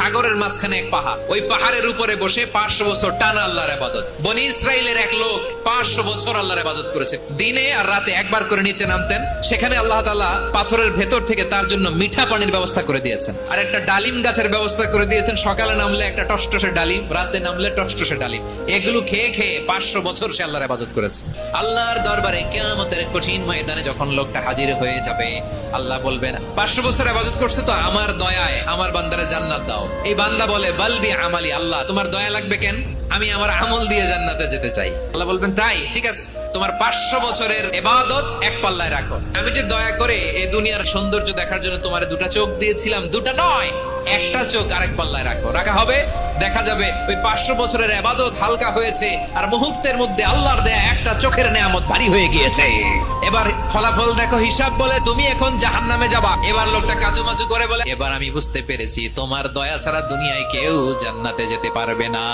সাগরের মাঝখানে এক পাহাড়, ওই পাহাড়ের উপরে বসে 500 বছর টানা আল্লাহর ইবাদত। বনি ইসরাইলের এক লোক 500 বছর আল্লাহর ইবাদত করেছে, দিনে আর রাতে একবার করে নিচে নামতেন। সেখানে আল্লাহ তাআলা পাথরের ভেতর থেকে তার জন্য মিঠা পানির ব্যবস্থা করে দিয়েছেন, আর একটা ডালিম গাছের ব্যবস্থা করে দিয়েছেন। সকালে নামলে একটা টসটসে ডালিম, রাতে নামলে টসটসে ডালিম। এগুলো খেয়ে খেয়ে 500 বছর সে আল্লাহর ইবাদত করেছে। আল্লাহর দরবারে কিয়ামতের কঠিন ময়দানে যখন লোকটা হাজির হয়ে যাবে, আল্লাহ বলবেন 500 বছর ইবাদত করছে তো আমার দয়ায় আমার বান্দারে জান্নাত দাও। এই বান্দা বলে বালবি আমালি, আল্লাহ তোমার দয়া লাগবে কেন, আমি আমার আমল দিয়ে জান্নাতে যেতে চাই। আল্লাহ বলবেন তাই ঠিক আছে, তোমার 500 বছরের ইবাদত এক পাল্লায় রাখো। আমি যে দয়া করে এই দুনিয়ার সৌন্দর্য দেখার জন্য তোমার দুটা চোখ দিয়েছিলাম, দুটা নয় একটা চোখ আরেক পাল্লায় রাখো। রাখা হবে, দেখা যাবে ওই 500 বছরের ইবাদত হালকা হয়েছে, আর মুহূর্তের মধ্যে আল্লাহর দেয়া একটা চোখের নেয়ামত ভারী হয়ে গিয়েছে। এবার ফলাফল দেখো, হিসাব বলে তুমি এখন জাহান্নামে যাবা। এবার লোকটা কাচুমাচু করে বলে, এবার আমি বুঝতে পেরেছি তোমার দয়া ছাড়া দুনিয়ায় কেউ জান্নাতে যেতে পারবে না।